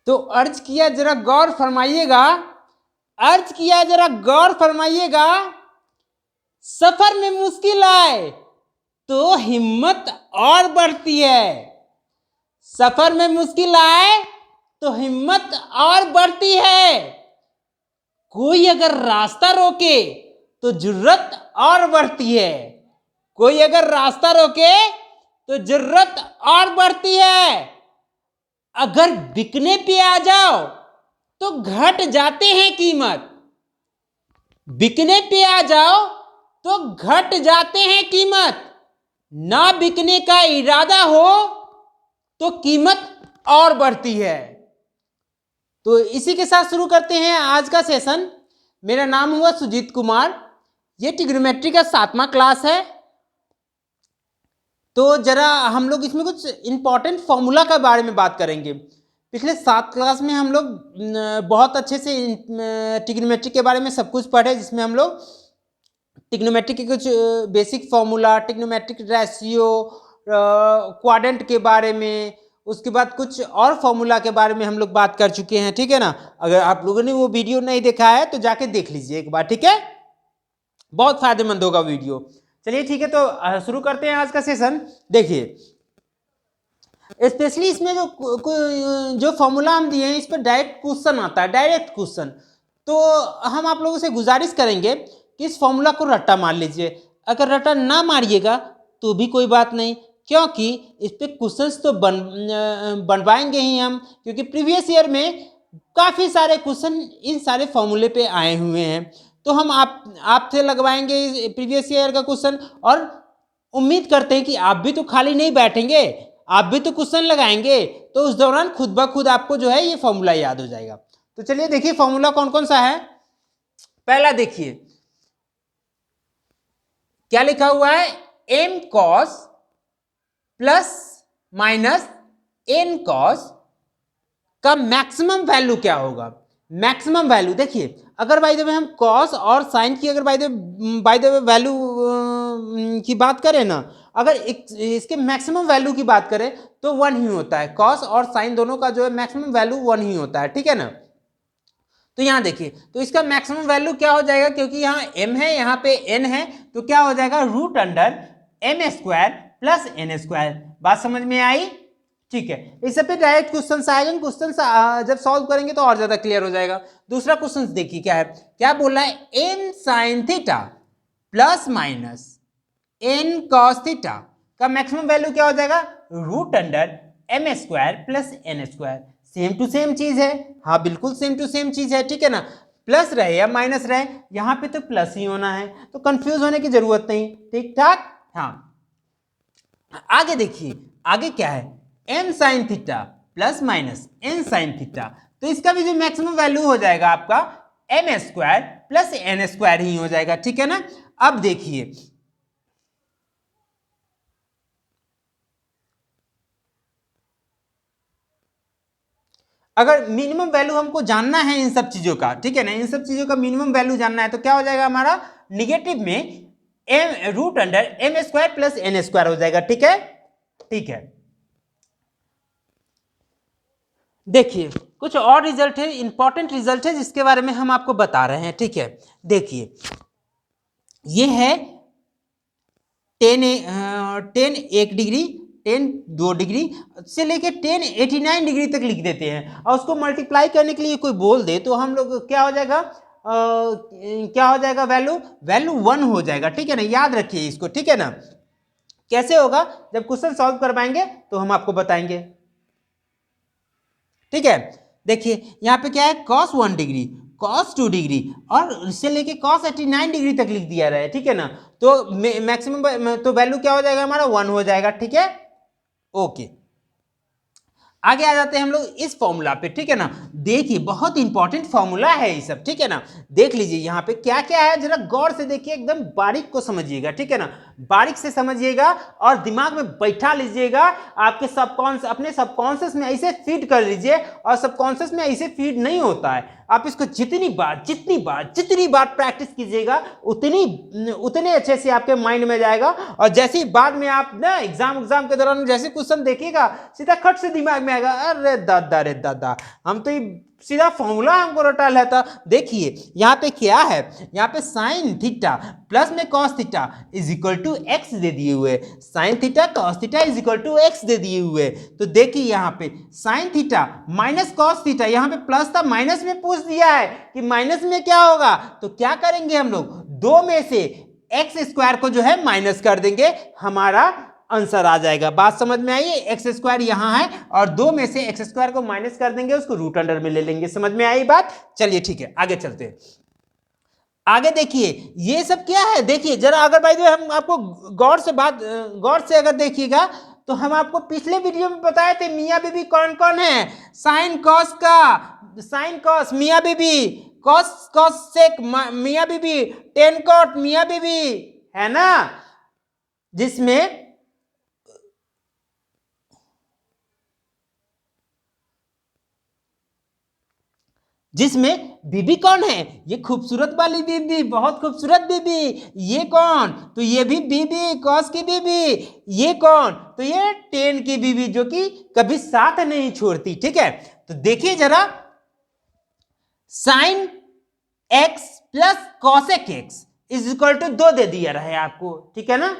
तो अर्ज किया, जरा गौर फरमाइएगा, अर्ज किया जरा गौर फरमाइएगा, सफर में मुश्किल आए तो हिम्मत और बढ़ती है। सफर में मुश्किल आए तो हिम्मत और बढ़ती है। कोई अगर रास्ता रोके तो जुर्रत और बढ़ती है। कोई अगर रास्ता रोके तो जुर्रत और बढ़ती है। अगर बिकने पे आ जाओ तो घट जाते हैं कीमत। बिकने पे आ जाओ तो घट जाते हैं कीमत। ना बिकने का इरादा हो तो कीमत और बढ़ती है। तो इसी के साथ शुरू करते हैं आज का सेशन। मेरा नाम हुआ सुजीत कुमार। ये ट्रिग्नोमेट्री का 7वां क्लास है। तो जरा हम लोग इसमें कुछ इंपॉर्टेंट फॉर्मूला के बारे में बात करेंगे। पिछले 7 क्लास में हम लोग बहुत अच्छे से ट्रिग्नोमेट्री के बारे में सब कुछ पढ़े, जिसमें हम लोग ट्रिग्नोमेट्री के कुछ basic formula, trigonometric ratio, quadrant के बारे में, उसके बाद कुछ और फॉर्मूला के बारे में हम लोग बात कर चुके हैं। ठीक है ना। अगर आप लोगों ने वो वीडियो नहीं देखा है तो जाके देख लीजिए एक बार। ठीक है, बहुत फायदेमंद होगा वीडियो। चलिए ठीक है, तो शुरू करते हैं आज का सेशन। देखिए, स्पेशली इसमें जो फॉर्मूला हम दिए हैं इस पर डायरेक्ट क्वेश्चन आता है, डायरेक्ट क्वेश्चन। तो हम आप लोगों से गुजारिश करेंगे कि इस फॉर्मूला को रट्टा मार लीजिए। अगर रट्टा ना मारिएगा तो भी कोई बात नहीं, क्योंकि इस पर क्वेश्चंस तो बनवाएंगे ही हम, क्योंकि प्रीवियस ईयर में काफ़ी सारे क्वेश्चन इन सारे फॉर्मूले पे आए हुए हैं। तो हम आपसे लगवाएंगे प्रीवियस ईयर का क्वेश्चन, और उम्मीद करते हैं कि आप भी तो खाली नहीं बैठेंगे, आप भी तो क्वेश्चन लगाएंगे। तो उस दौरान खुद ब खुद आपको जो है ये फॉर्मूला याद हो जाएगा। तो चलिए देखिए फॉर्मूला कौन कौन सा है। पहला देखिए क्या लिखा हुआ है, m cos plus minus n cos का मैक्सिमम वैल्यू क्या होगा। मैक्सिमम वैल्यू देखिए, अगर बाय द वे हम cos और sin की अगर बाय द वे वैल्यू की बात करें ना, अगर इसके मैक्सिमम वैल्यू की बात करें तो 1 ही होता है। cos और sin दोनों का जो है मैक्सिमम वैल्यू 1 ही होता है। ठीक है ना। तो यहाँ देखिए, तो इसका मैक्सिमम वैल्यू क्या हो जाएगा, क्योंकि यहाँ m है यहाँ पे n है, तो क्या हो जाएगा, root under m² plus n²। बात समझ में आई। ठीक है, इस सब पे डायरेक्ट क्वेश्चन आएगा। क्वेश्चन जब सॉल्व करेंगे तो और ज्यादा क्लियर हो जाएगा। दूसरा क्वेश्चन देखिए क्या है, क्या बोल रहा है, n sin theta plus minus n cos theta का मैक्सिमम वैल्यू क्या हो जाएगा, root under m² plus n²। Same to same चीज है। हाँ बिल्कुल सेम टू सेम चीज है। ठीक है ना। प्लस रहे या माइनस रहे, यहाँ पे तो प्लस ही होना है, तो कंफ्यूज होने की जरूरत नहीं। ठीक ठाक। हाँ आगे देखिए, आगे क्या है, m sin theta plus minus n sin theta. तो इसका भी जो मैक्सिमम वैल्यू हो जाएगा आपका m² प्लस n² ही हो जाएगा। ठीक है ना। अब देखिए, अगर मिनिमम वैल्यू हमको जानना है इन सब चीजों का, ठीक है ना, इन सब चीजों का मिनिमम वैल्यू जानना है, तो क्या हो जाएगा हमारा, निगेटिव में root under m² plus n² हो जाएगा। ठीक है। ठीक है, देखिए कुछ और रिजल्ट है, इंपॉर्टेंट रिजल्ट है, जिसके बारे में हम आपको बता रहे हैं। ठीक है, देखिए ये है 10 1 डिग्री, 10 2 डिग्री से लेके 10 89 डिग्री तक लिख देते हैं, और उसको मल्टीप्लाई करने के लिए कोई बोल दे तो हम लोग क्या हो जाएगा, क्या हो जाएगा, वैल्यू 1 हो जाएगा। ठीक है ना, याद रखिए इसको। ठीक है ना। कैसे होगा, जब क्वेश्चन सॉल्व करवाएंगे तो हम आपको बताएंगे। ठीक है, देखिए यहाँ पे क्या है, cos 1 डिग्री, cos 2 डिग्री, और इससे लेके cos 89 डिग्री तक लिख दिया रहा है। ठीक है ना। तो मैक्सिमम तो वैल्यू क्या हो जाएगा हमारा, 1 हो जाएगा। ठीक है, ओके। आगे आ जाते हैं हम लोग इस फॉर्मूला पे। ठीक है ना। देखिए बहुत इंपॉर्टेंट फॉर्मूला है ये सब। ठीक है ना, देख लीजिए यहाँ पे क्या क्या है, जरा गौर से देखिए, एकदम बारीक को समझिएगा। ठीक है ना, बारीक से समझिएगा और दिमाग में बैठा लीजिएगा। आपके अपने सबकॉन्शियस में ऐसे फीड कर लीजिए, और सबकॉन्शियस में ऐसे फीड नहीं होता है। आप इसको जितनी बार प्रैक्टिस कीजिएगा उतने अच्छे से आपके माइंड में जाएगा। और जैसे ही बाद में आप ना एग्जाम के दौरान जैसे क्वेश्चन देखिएगा, सीधा खट से दिमाग में आएगा, अरे दादा हम तो ये सीधा फॉर्मूला हमको रटा लेता। देखिए यहाँ पे क्या है, यहाँ पे साइन थीटा प्लस में cos theta is equal to x दे दिए हुए, sine theta cos theta is equal to x दे दिए हुए। तो देखिए यहाँ पे sine theta minus cos theta, यहाँ पे प्लस था माइनस में पूछ दिया है कि माइनस में क्या होगा, तो क्या करेंगे हम लोग, दो में से एक्स स्क्वायर को जो है माइनस कर देंगे, हमारा आंसर आ जाएगा। बात समझ में आई? एक्स स्क्वायर यहाँ है और दो में से एक्स स्क्वायर को माइनस कर देंगे, उसको रूट अंडर में ले लेंगे। समझ में आई बात? चलिए ठीक है, आगे चलते हैं। आगे देखिए ये सब क्या है, देखिए जरा, अगर भाई हम आपको गौर से अगर देखिएगा तो हम आपको पिछले वीडियो में बताए थे मियाँ बीबी कौन कौन है। साइन कॉस मियाँ बीबी, कॉस सेक मियाँ बीबी, टेन कॉट मियाँ बीबी, है ना, जिसमें बीबी कौन है, ये खूबसूरत वाली बीबी, बहुत खूबसूरत बीबी। ये कौन, तो ये भी बीबी, कॉस की बीबी। ये कौन, तो ये टेन की बीबी, जो कि कभी साथ नहीं छोड़ती। ठीक है, तो देखिए जरा, sine x plus cosec x is equal to 2 दे दिया रहा है आपको। ठीक है ना,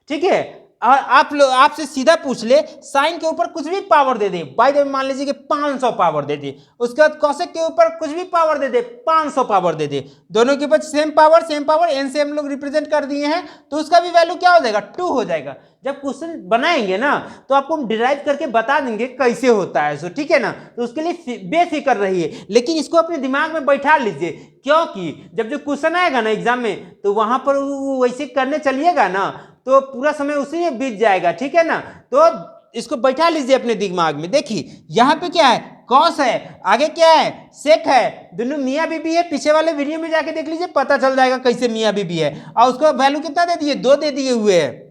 ठीक है। और आपसे सीधा पूछ ले, साइन के ऊपर कुछ भी power they they, by the way मान लीजिए कि 500 पावर दे दे, उसके बाद कॉसेक के ऊपर कुछ भी पावर दे दे, 500 पावर दे दे, दोनों के ऊपर सेम पावर एन से हम लोग रिप्रेजेंट कर दिए हैं, तो उसका भी वैल्यू क्या हो जाएगा, 2 हो जाएगा। जब क्वेश्चन बनाएंगे ना तो आपको हम डिराइव करके बता देंगे कैसे होता है, सो ठीक है ना। तो उसके लिए बेफिक्र रहिए, लेकिन इसको अपने दिमाग में बैठा लीजिए, क्योंकि जब जो क्वेश्चन आएगा ना एग्जाम में, तो वहां पर वैसे करने चलिएगा ना तो पूरा समय उसी में बीत जाएगा। ठीक है ना, तो इसको बैठा लीजिए अपने दिमाग में। देखिए यहाँ पे क्या है, कॉस है, आगे क्या है, सेक है, दोनों मियाँ बीबी है। पीछे वाले वीडियो में जाके देख लीजिए, पता चल जाएगा कैसे मियाँ बीबी है। और उसको वैल्यू कितना दे दिए, 2 दे दिए हुए है।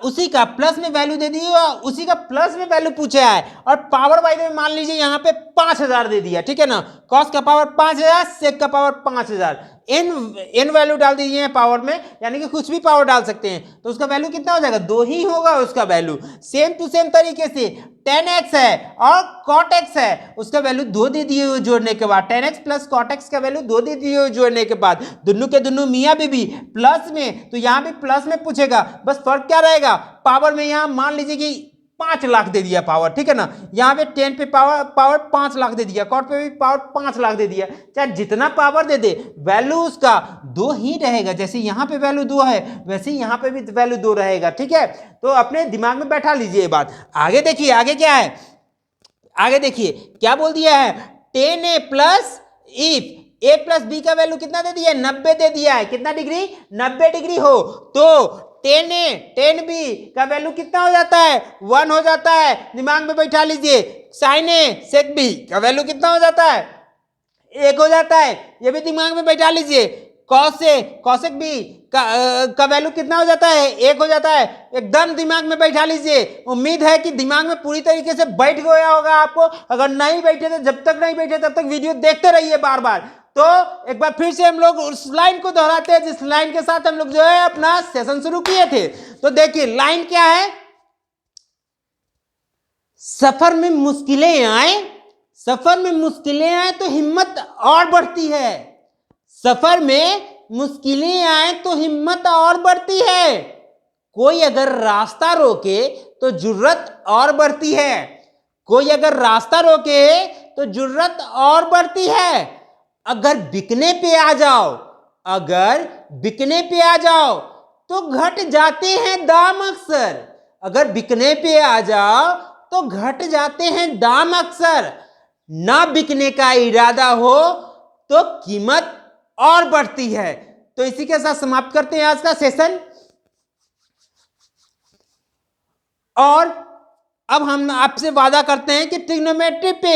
उसी का प्लस में वैल्यू दे दी, उसी का प्लस में वैल्यू पूछा है, और पावर बाय द वे मान लीजिए यहाँ पे 5000 दे दिया। ठीक है ना, कॉस का पावर 5000, सेक का पावर 5000, एन वैल्यू डाल दीजिए पावर में, यानी कि कुछ भी पावर डाल सकते हैं, तो उसका वैल्यू कितना हो जाएगा, 2 ही होगा उसका वैल्यू। सेम टू सेम तरीके से 10x है और cot x है, उसका वैल्यू 2 दे दिए हुए जोड़ने के बाद, 10x प्लस cot x का वैल्यू 2 दे दिए हुए जोड़ने के बाद, दोनों के दोनों मियाँ बीबी प्लस में, तो यहाँ भी प्लस में पूछेगा, बस फर्क क्या रहेगा, पावर में यहाँ मान लीजिए कि 5 लाख दे दिया पावर। ठीक है ना, यहाँ पे 10 पे पावर 5 लाख दे दिया, कॉट पे भी पावर 5 लाख दे दिया। चाहे जितना पावर दे दे, वैल्यू उसका 2 ही रहेगा। जैसे यहाँ पे वैल्यू 2 है, वैसे ही यहाँ पे भी वैल्यू 2 रहेगा। ठीक है, तो अपने दिमाग में बैठा लीजिए ये बात। आगे देखिए, आगे क्या है, आगे देखिए क्या बोल दिया है, 10a plus if a plus B का वैल्यू कितना दे दिया है, 90 दे दिया है। कितना डिग्री, 90 डिग्री हो तो 10a 10b का वैल्यू कितना हो जाता है, 1 हो जाता है। दिमाग में बैठा लीजिए, साइन a सेक b का वैल्यू कितना हो जाता है, 1 हो जाता है। ये भी दिमाग में बैठा लीजिए, कॉस a कॉसेक b का वैल्यू कितना हो जाता है, 1 हो जाता है। एकदम दिमाग में बैठा लीजिए। उम्मीद है कि दिमाग में पूरी तरीके से बैठ गया होगा आपको। अगर नहीं बैठे तो जब तक नहीं बैठे तब तक वीडियो देखते रहिए बार बार। तो एक बार फिर से हम लोग उस लाइन को दोहराते हैं जिस लाइन के साथ हम लोग जो है अपना सेशन शुरू किए थे। तो देखिए लाइन क्या है, सफर में मुश्किलें आए, सफर में मुश्किलें आए तो हिम्मत और बढ़ती है, सफर में मुश्किलें आए तो हिम्मत और बढ़ती है। कोई अगर रास्ता रोके तो जुर्रत और बढ़ती है, कोई अगर रास्ता रोके तो जुर्रत और बढ़ती है। अगर बिकने पे आ जाओ, अगर बिकने पे आ जाओ तो घट जाते हैं दाम अक्सर, अगर बिकने पे आ जाओ तो घट जाते हैं दाम अक्सर। ना बिकने का इरादा हो तो कीमत और बढ़ती है। तो इसी के साथ समाप्त करते हैं आज का सेशन। और अब हम आपसे वादा करते हैं कि ट्रिग्नोमेट्री पे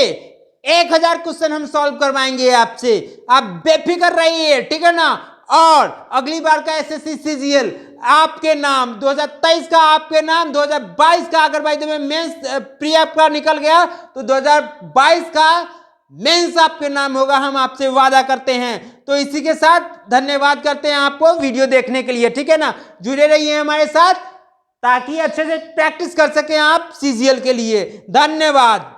1000 क्वेश्चन हम सॉल्व करवाएंगे आपसे, आप बेफिक्र रहिए। ठीक है ना, और अगली बार का एसएससी सीजीएल आपके नाम 2023 का, आपके नाम 2022 का अगर भाई तुम्हें मेंस प्री आपका निकल गया तो 2022 का मेंस आपके नाम होगा, हम आपसे वादा करते हैं। तो इसी के साथ धन्यवाद करते हैं आपको वीडियो देखने के लिए, ठीक है ना। जुड़े रहिए हमारे साथ ताकि अच्छे से प्रैक्टिस कर सकें आप सीजीएल के लिए। धन्यवाद।